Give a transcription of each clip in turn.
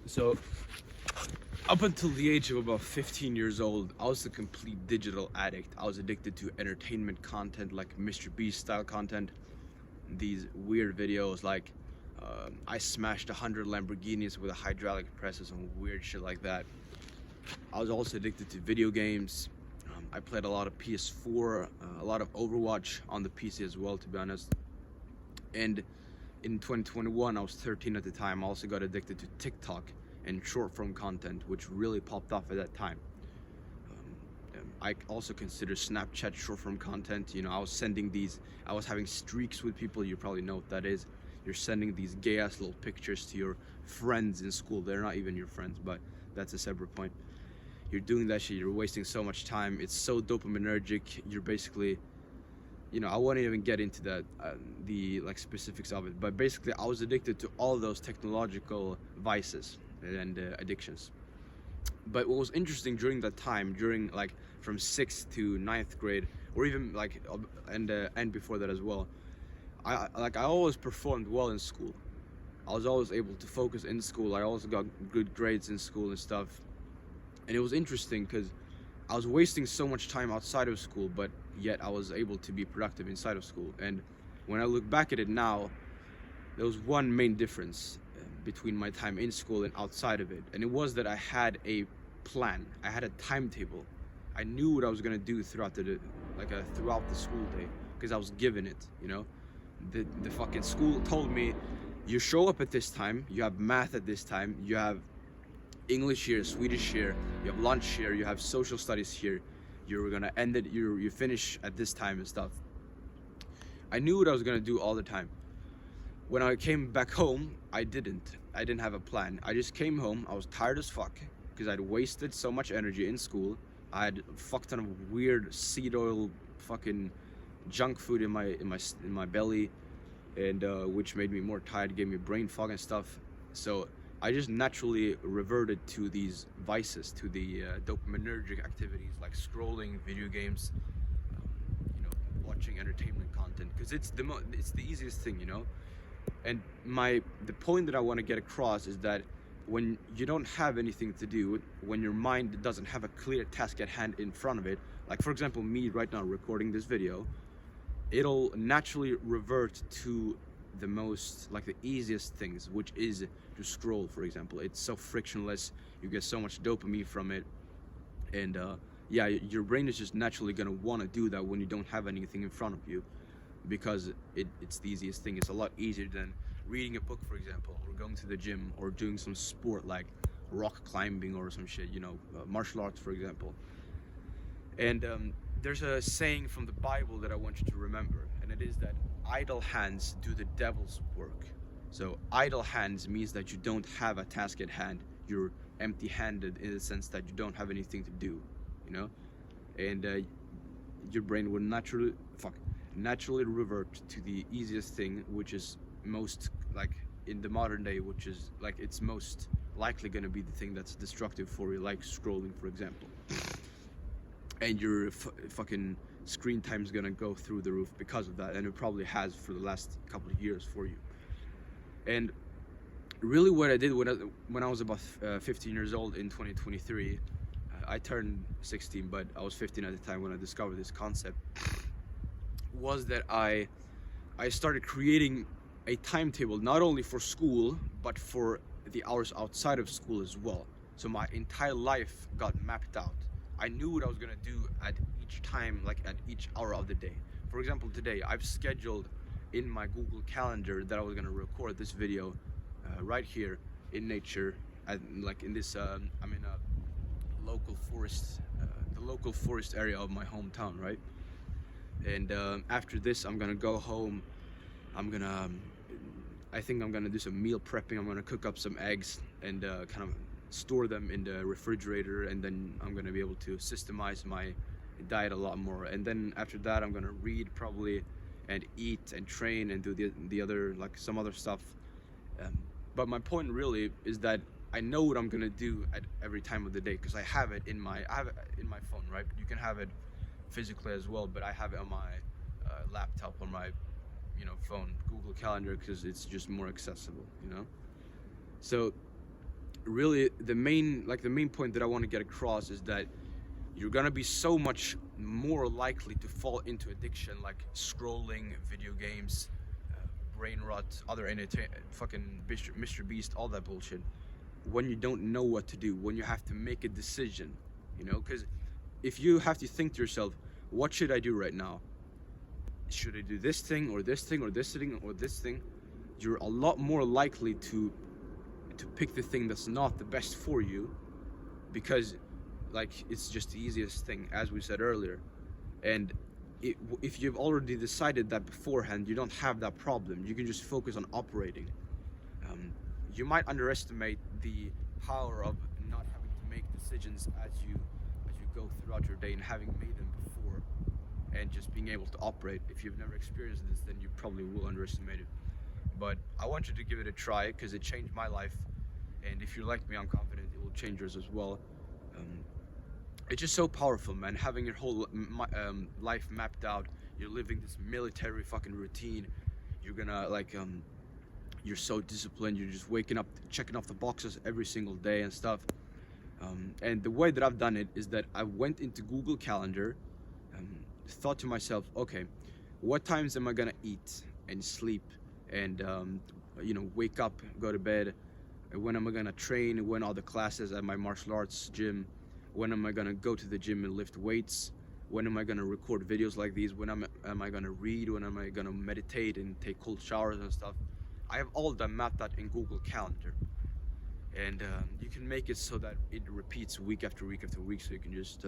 So, up until the age of about 15 years old, I was a complete digital addict. I was addicted to entertainment content like Mr. Beast style content, these weird videos like I smashed 100 Lamborghinis with a hydraulic press or some weird shit like that. I was also addicted to video games. I played a lot of PS4, a lot of Overwatch on the PC as well, to be honest. And in 2021, I was 13 at the time. I also got addicted to TikTok and short form content, which really popped off at that time. I also consider Snapchat short form content. You know, I was having streaks with people. You probably know what that is. You're sending these gay ass little pictures to your friends in school. They're not even your friends, but that's a separate point. You're doing that shit. You're wasting so much time. It's so dopaminergic. You're basically, I won't even get into the like specifics of it, but basically I was addicted to all those technological vices and addictions. But what was interesting during that time, during like from 6th to ninth grade, or even like and before that as well, I always performed well in school. I was always able to focus in school. I also got good grades in school and stuff. And it was interesting because I was wasting so much time outside of school, but yet I was able to be productive inside of school. And when I look back at it now, there was one main difference between my time in school and outside of it, and it was that I had a plan. I had a timetable. I knew what I was gonna do throughout throughout the school day because I was given it. The fucking school told me, you show up at this time, you have math at this time, you have English here, Swedish here, you have lunch here, you have social studies here, you're gonna end it, you finish at this time and stuff. I knew what I was gonna do all the time. When I came back home, I didn't have a plan. I just came home. I was tired as fuck because I'd wasted so much energy in school. I had a fuck ton of weird seed oil fucking junk food in my belly, and which made me more tired, gave me brain fog and stuff. So I just naturally reverted to these vices, to the dopaminergic activities like scrolling, video games, watching entertainment content, because it's the easiest thing, And the point that I want to get across is that when you don't have anything to do, when your mind doesn't have a clear task at hand in front of it, like for example me right now recording this video, it'll naturally revert to the easiest things, which is to scroll. For example, it's so frictionless, you get so much dopamine from it, and yeah, your brain is just naturally gonna want to do that when you don't have anything in front of you, because it's the easiest thing. It's a lot easier than reading a book, for example, or going to the gym, or doing some sport like rock climbing or some shit, martial arts, for example. And there's a saying from the Bible that I want you to remember, and it is that idle hands do the devil's work. So idle hands means that you don't have a task at hand. You're empty-handed in the sense that you don't have anything to do, and your brain will naturally revert to the easiest thing, which is most like in the modern day, which is like it's most likely going to be the thing that's destructive for you, like scrolling, for example. And your fucking screen time is going to go through the roof because of that, and it probably has for the last couple of years for you. And really what I did when I was about 15 years old in 2023, I turned 16, but I was 15 at the time when I discovered this concept, was that I started creating a timetable not only for school but for the hours outside of school as well. So my entire life got mapped out. I knew what I was gonna do at each time, like at each hour of the day. For example, today I've scheduled in my Google Calendar that I was gonna record this video right here in nature, like in this I'm in a local forest, the local forest area of my hometown, right? And after this, I'm gonna go home. I think I'm gonna do some meal prepping. I'm gonna cook up some eggs and kind of store them in the refrigerator, and then I'm gonna be able to systemize my diet a lot more. And then after that, I'm gonna read probably, and eat and train and do the other, like some other stuff. But my point really is that I know what I'm gonna do at every time of the day because I have it in my phone, right? You can have it physically as well, but I have it on my laptop, on my phone, Google Calendar, because it's just more accessible. So really the main point that I want to get across is that you're gonna be so much more likely to fall into addiction like scrolling, video games, brain rot, other fucking Mr. Beast, all that bullshit, when you don't know what to do, when you have to make a decision, because if you have to think to yourself, what should I do right now? Should I do this thing or this thing or this thing or this thing? You're a lot more likely to pick the thing that's not the best for you, because like it's just the easiest thing, as we said earlier. And if you've already decided that beforehand, you don't have that problem. You can just focus on operating. You might underestimate the power of not having to make decisions as you go throughout your day, and having made them before, and just being able to operate. If you've never experienced this, then you probably will underestimate it. But I want you to give it a try, because it changed my life, and if you're like me, I'm confident it will change yours as well. It's just so powerful, man. Having your whole life mapped out. You're living this military fucking routine. You're gonna you're so disciplined. You're just waking up, checking off the boxes every single day and stuff. And the way that I've done it is that I went into Google Calendar, thought to myself, okay, what times am I gonna eat and sleep and wake up, go to bed? When am I gonna train? When are the classes at my martial arts gym? When am I gonna go to the gym and lift weights? When am I gonna record videos like these? When am I gonna read? When am I gonna meditate and take cold showers and stuff? I have all that mapped out in Google Calendar. And you can make it so that it repeats week after week after week, so you can just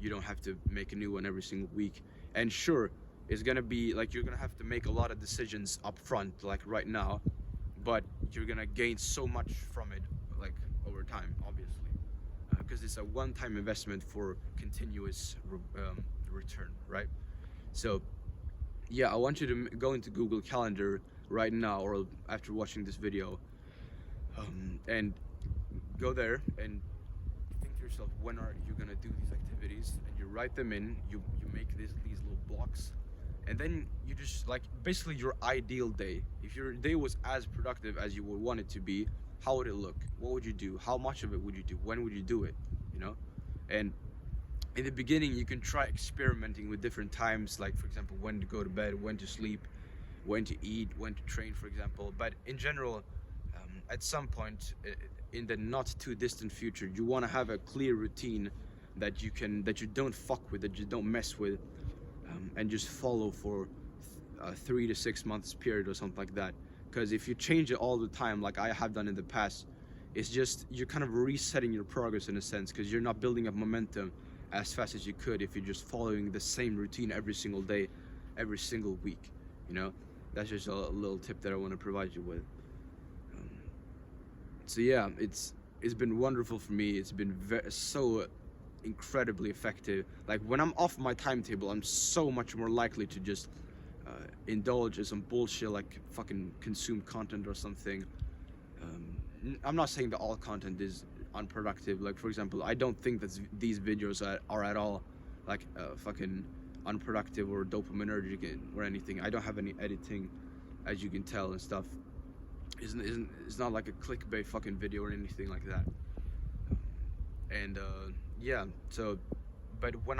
you don't have to make a new one every single week. And sure, it's gonna be like you're gonna have to make a lot of decisions up front, like right now, but you're gonna gain so much from it, like over time, obviously, because it's a one-time investment for continuous return, right? So yeah, I want you to go into Google Calendar right now, or after watching this video, and go there and think to yourself, when are you gonna do these activities? And you write them in. You make these little blocks, and then you just basically your ideal day. If your day was as productive as you would want it to be, how would it look? What would you do? How much of it would you do? When would you do it? And in the beginning, you can try experimenting with different times, like for example, when to go to bed, when to sleep, when to eat, when to train, for example. But in general, at some point in the not too distant future, you want to have a clear routine that you don't fuck with, that you don't mess with, and just follow for a 3 to 6 months period or something like that. Because if you change it all the time, like I have done in the past, it's just you're kind of resetting your progress in a sense, because you're not building up momentum as fast as you could if you're just following the same routine every single day, every single week. That's just a little tip that I want to provide you with. So yeah, it's been wonderful for me. It's been so incredibly effective. Like when I'm off my timetable, I'm so much more likely to just indulge in some bullshit, like fucking consume content or something. I'm not saying that all content is unproductive. Like for example, I don't think that these videos are at all like fucking unproductive or dopaminergic or anything. I don't have any editing, as you can tell, and stuff. It's not like a clickbait fucking video or anything like that. And yeah, so but when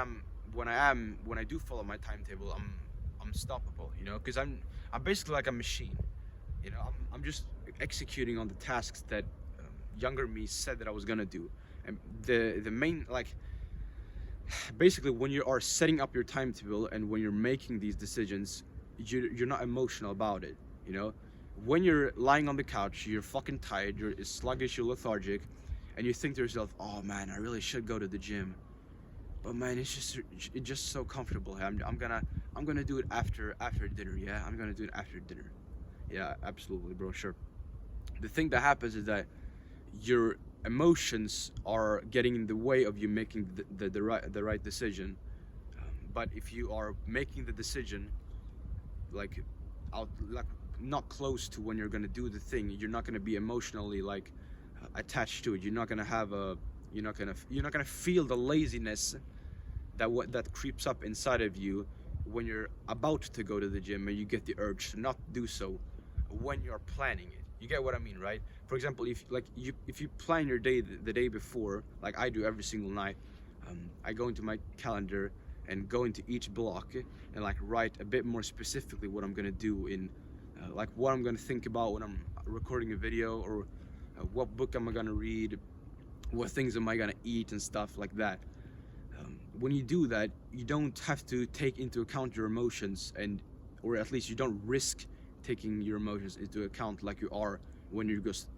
I do follow my timetable, I'm unstoppable, because I'm basically like a machine. I'm just executing on the tasks that younger me said that I was gonna do. And the main, basically, when you are setting up your timetable and when you're making these decisions, you're not emotional about it. When you're lying on the couch, you're fucking tired, you're sluggish, you're lethargic, and you think to yourself, oh man, I really should go to the gym, but man, it's just so comfortable. I'm gonna do it after dinner. Yeah, I'm gonna do it after dinner. Yeah, absolutely, bro. Sure. The thing that happens is that your emotions are getting in the way of you making the right decision. But if you are making the decision not close to when you're gonna do the thing, you're not gonna be emotionally attached to it. You're not gonna have you're not gonna feel the laziness that creeps up inside of you when you're about to go to the gym and you get the urge to not do so when you're planning it. You get what I mean, right? For example, if you plan your day the day before, like I do every single night, I go into my calendar and go into each block and like write a bit more specifically what I'm gonna do in like what I'm gonna think about when I'm recording a video, or what book am I gonna read, what things am I gonna eat and stuff like that. When you do that, you don't have to take into account your emotions, and or at least you don't risk taking your emotions into account like you are when you're just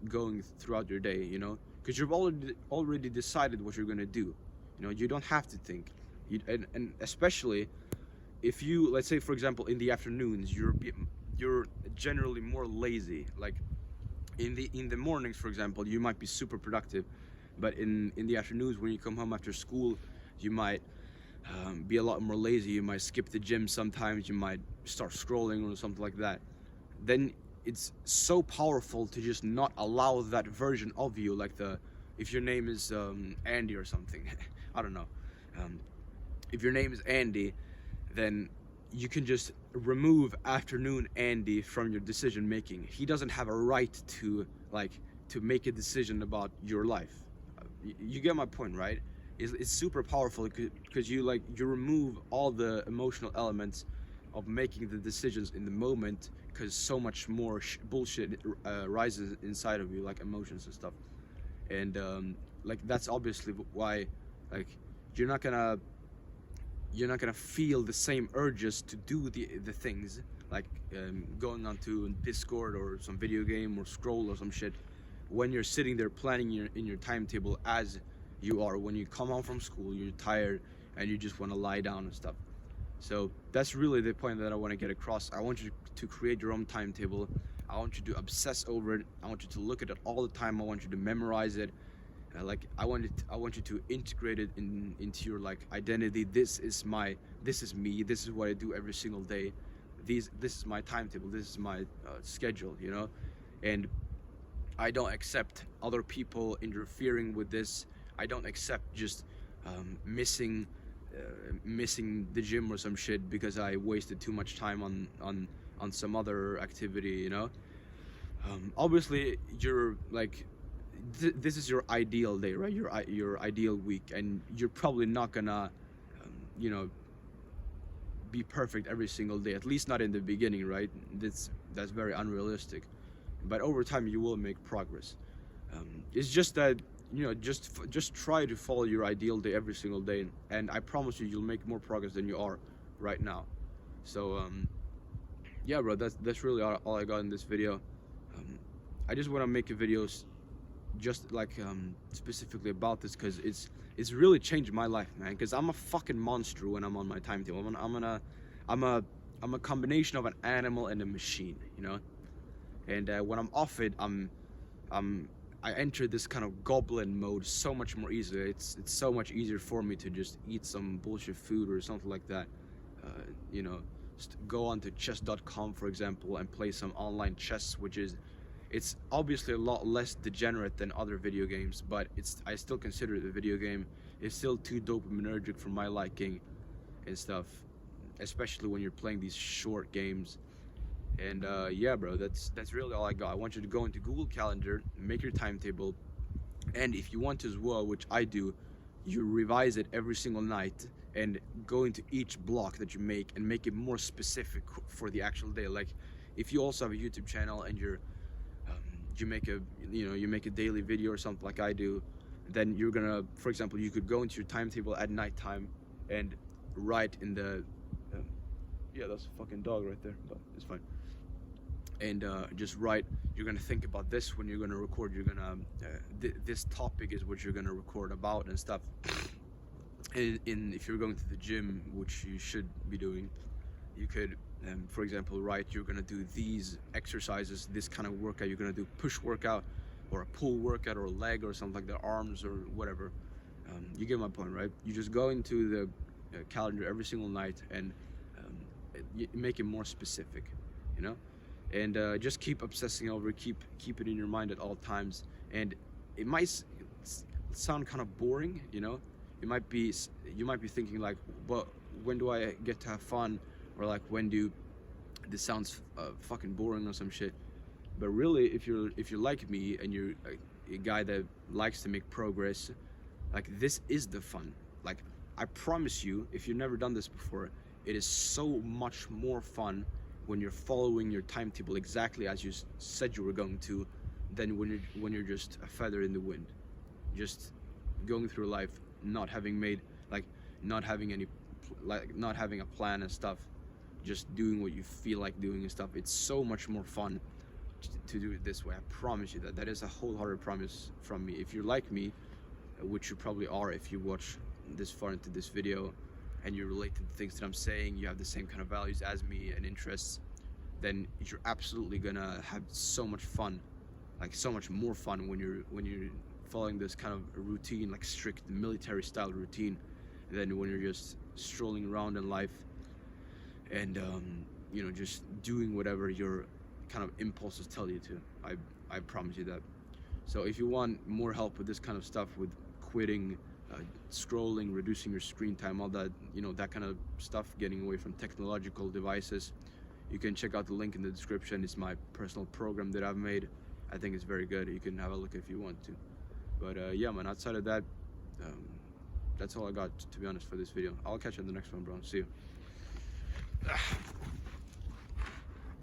going throughout your day, you know, because you've already decided what you're gonna do. You know, you don't have to think. And especially if you, let's say for example in the afternoons, you're generally more lazy. Like in the mornings, for example, you might be super productive, but in the afternoons when you come home after school, you might be a lot more lazy. You might skip the gym sometimes, you might start scrolling or something like that. Then it's so powerful to just not allow that version of you, like the, if your name is Andy or something, I don't know, if your name is Andy, then you can just remove afternoon Andy from your decision making. He doesn't have a right to to make a decision about your life. You get my point, right? It's super powerful because you remove all the emotional elements of making the decisions in the moment, because so much more bullshit rises inside of you, like emotions and stuff. And like that's obviously why, like, you're not gonna feel the same urges to do the things, like going onto Discord or some video game or scroll or some shit, when you're sitting there planning in your timetable, as you are when you come home from school. You're tired and you just want to lie down and stuff. So that's really the point that I want to get across. I want you to create your own timetable. I want you to obsess over it. I want you to look at it all the time. I want you to memorize it. I want you to integrate it into your identity. This is me. This is what I do every single day. This is my timetable. This is my schedule. You know, and I don't accept other people interfering with this. I don't accept just missing the gym or some shit because I wasted too much time on some other activity. You know, obviously you're this is your ideal day, right? Your ideal week, and you're probably not gonna you know, be perfect every single day, at least not in the beginning, right? That's very unrealistic, but over time you will make progress. It's just that, you know, just try to follow your ideal day every single day, and I promise you'll make more progress than you are right now. So yeah, bro, that's really all I got in this video. I just want to make a video just specifically about this, because it's really changed my life, man, because I'm a fucking monster when I'm on my timetable. I'm a combination of an animal and a machine, you know. And when I'm off it, I enter this kind of goblin mode so much more easily. It's so much easier for me to just eat some bullshit food or something like that. You know, just go onto chess.com, for example, and play some online chess, it's obviously a lot less degenerate than other video games, but I still consider it a video game. It's still too dopaminergic for my liking and stuff, especially when you're playing these short games. And yeah, bro, that's really all I got. I want you to go into Google Calendar, make your timetable, and if you want to as well, which I do, you revise it every single night and go into each block that you make and make it more specific for the actual day. Like if you also have a YouTube channel and you make a daily video or something like I do, then you're gonna, for example, you could go into your timetable at nighttime and write in the yeah, that's a fucking dog right there, but it's fine. And just write, you're gonna think about this when you're gonna record. You're gonna this topic is what you're gonna record about and stuff. And if you're going to the gym, which you should be doing, you could for example, write, you're gonna do these exercises, this kind of workout. You're gonna do push workout or a pull workout or a leg or something like that, arms or whatever. You get my point, right? You just go into the calendar every single night and make it more specific, you know. And just keep obsessing over it, keep it in your mind at all times. And it might sound kind of boring, you know. You might be thinking like, well, when do I get to have fun, or like, when do this sounds fucking boring or some shit. But really, if you're like me and you're a guy that likes to make progress, like this is the fun. Like I promise you, if you've never done this before, it is so much more fun when you're following your timetable exactly as you said you were going to, than when you're just a feather in the wind, just going through life, not having made, like, not having any, like, not having a plan and stuff, just doing what you feel like doing and stuff. It's so much more fun to do it this way. I promise you that. That is a wholehearted promise from me. If you're like me, which you probably are if you watch this far into this video and you relate to the things that I'm saying, you have the same kind of values as me and interests, then you're absolutely gonna have so much fun, like so much more fun when you're following this kind of routine, like strict military style routine, than when you're just strolling around in life and you know, just doing whatever your kind of impulses tell you to. I promise you that. So if you want more help with this kind of stuff, with quitting scrolling, reducing your screen time, all that, you know, that kind of stuff, getting away from technological devices, you can check out the link in the description. It's my personal program that I've made. I think it's very good. You can have a look if you want to. But yeah, man, outside of that, that's all I got, to be honest, for this video. I'll catch you in the next one, bro. See you.